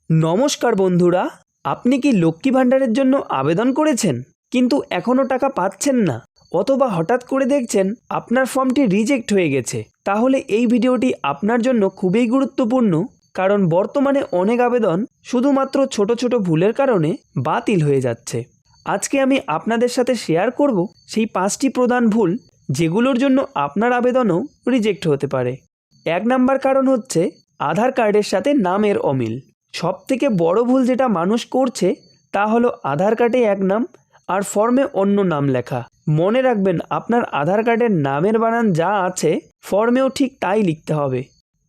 নমস্কার বন্ধুরা, আপনি কি লক্ষ্মী ভাণ্ডারের জন্য আবেদন করেছেন কিন্তু এখনও টাকা পাচ্ছেন না, অথবা হঠাৎ করে দেখছেন আপনার ফর্মটি রিজেক্ট হয়ে গেছে? তাহলে এই ভিডিওটি আপনার জন্য খুবই গুরুত্বপূর্ণ, কারণ বর্তমানে অনেক আবেদন শুধুমাত্র ছোট ছোট ভুলের কারণে বাতিল হয়ে যাচ্ছে। আজকে আমি আপনাদের সাথে শেয়ার করব সেই 5টি প্রধান ভুল যেগুলোর জন্য আপনার আবেদনও রিজেক্ট হতে পারে। 1 নাম্বার কারণ হচ্ছে আধার কার্ডের সাথে নামের অমিল। সবথেকে বড় ভুল যেটা মানুষ করছে তা হলো আধার কার্ডে এক নাম আর ফর্মে অন্য নাম লেখা। মনে রাখবেন, আপনার আধার কার্ডের নামের বানান যা আছে ফর্মেও ঠিক তাই লিখতে হবে।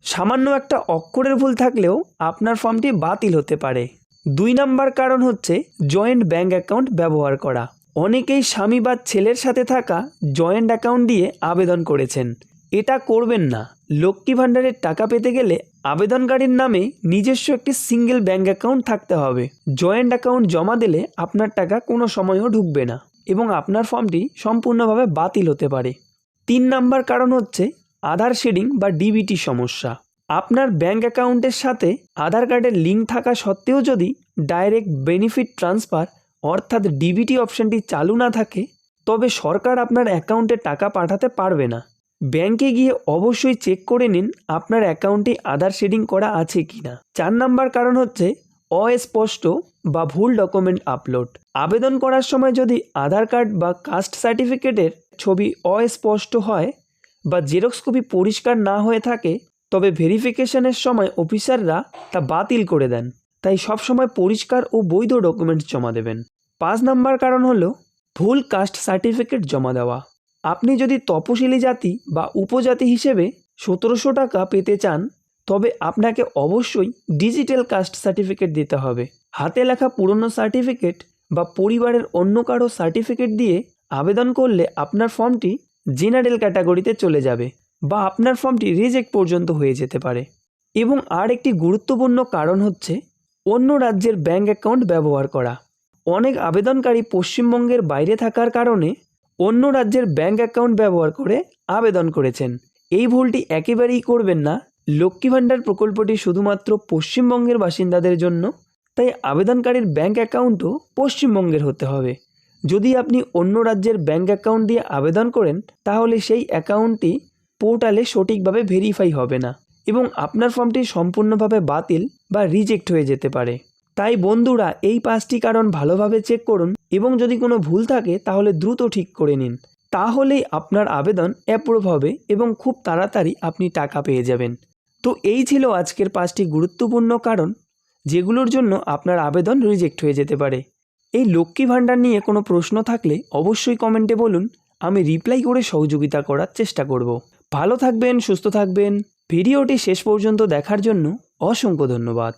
সামান্য একটা অক্ষরের ভুল থাকলেও আপনার ফর্মটি বাতিল হতে পারে। 2 নাম্বার কারণ হচ্ছে জয়েন্ট ব্যাঙ্ক অ্যাকাউন্ট ব্যবহার করা। অনেকেই স্বামী বা ছেলের সাথে থাকা জয়েন্ট অ্যাকাউন্ট দিয়ে আবেদন করেছেন। এটা করবেন না। লক্ষ্মী ভাণ্ডারের টাকা পেতে গেলে আবেদনকারীর নামে নিজস্ব একটি সিঙ্গেল ব্যাঙ্ক অ্যাকাউন্ট থাকতে হবে। জয়েন্ট অ্যাকাউন্ট জমা দিলে আপনার টাকা কোনো সময়ও ঢুকবে না এবং আপনার ফর্মটি সম্পূর্ণভাবে বাতিল হতে পারে। 3 নাম্বার কারণ হচ্ছে আধার শেডিং বা ডিবিটি সমস্যা। আপনার ব্যাঙ্ক অ্যাকাউন্টের সাথে আধার কার্ডের লিঙ্ক থাকা সত্ত্বেও যদি ডাইরেক্ট বেনিফিট ট্রান্সফার অর্থাৎ ডিবিটি অপশানটি চালু না থাকে, তবে সরকার আপনার অ্যাকাউন্টে টাকা পাঠাতে পারবে না। ব্যাংকে গিয়ে অবশ্যই চেক করে নিন আপনার অ্যাকাউন্টে আধার শেডিং করা আছে কিনা। 4 নাম্বার কারণ হচ্ছে অস্পষ্ট বা ভুল ডকুমেন্ট আপলোড। আবেদন করার সময় যদি আধার কার্ড বা কাস্ট সার্টিফিকেটের ছবি অস্পষ্ট হয় বা জেরক্স কপি পরিষ্কার না হয়ে থাকে, তবে ভেরিফিকেশনের সময় অফিসাররা তা বাতিল করে দেন। তাই সবসময় পরিষ্কার ও বৈধ ডকুমেন্টস জমা দেবেন। 5 নাম্বার কারণ হলো ভুল কাস্ট সার্টিফিকেট জমা দেওয়া। আপনি যদি তপশিলি জাতি বা উপজাতি হিসেবে 1700 টাকা পেতে চান, তবে আপনাকে অবশ্যই ডিজিটাল কাস্ট সার্টিফিকেট দিতে হবে। হাতে লেখা পুরনো সার্টিফিকেট বা পরিবারের অন্য কারো সার্টিফিকেট দিয়ে আবেদন করলে আপনার ফর্মটি জেনারেল ক্যাটাগরিতে চলে যাবে বা আপনার ফর্মটি রিজেক্ট পর্যন্ত হয়ে যেতে পারে। এবং আর একটি গুরুত্বপূর্ণ কারণ হচ্ছে অন্য রাজ্যের ব্যাঙ্ক অ্যাকাউন্ট ব্যবহার করা। অনেক আবেদনকারী পশ্চিমবঙ্গের বাইরে থাকার কারণে অন্য রাজ্যের ব্যাঙ্ক অ্যাকাউন্ট ব্যবহার করে আবেদন করেছেন। এই ভুলটি একেবারেই করবেন না। লক্ষ্মী ভাণ্ডার প্রকল্পটি শুধুমাত্র পশ্চিমবঙ্গের বাসিন্দাদের জন্য, তাই আবেদনকারীর ব্যাঙ্ক অ্যাকাউন্টও পশ্চিমবঙ্গের হতে হবে। যদি আপনি অন্য রাজ্যের ব্যাঙ্ক অ্যাকাউন্ট দিয়ে আবেদন করেন, তাহলে সেই অ্যাকাউন্টটি পোর্টালে সঠিকভাবে ভেরিফাই হবে না এবং আপনার ফর্মটি সম্পূর্ণভাবে বাতিল বা রিজেক্ট হয়ে যেতে পারে। তাই বন্ধুরা, এই 5টি কারণ ভালোভাবে চেক করুন এবং যদি কোনো ভুল থাকে তাহলে দ্রুত ঠিক করে নিন। তাহলেই আপনার আবেদন অ্যাপ্রুভ হবে এবং খুব তাড়াতাড়ি আপনি টাকা পেয়ে যাবেন। তো এই ছিল আজকের 5টি গুরুত্বপূর্ণ কারণ যেগুলোর জন্য আপনার আবেদন রিজেক্ট হয়ে যেতে পারে। এই লক্ষ্মী ভাণ্ডার নিয়ে কোনো প্রশ্ন থাকলে অবশ্যই কমেন্টে বলুন, আমি রিপ্লাই করে সহযোগিতা করার চেষ্টা করব। ভালো থাকবেন, সুস্থ থাকবেন। ভিডিওটি শেষ পর্যন্ত দেখার জন্য অসংখ্য ধন্যবাদ।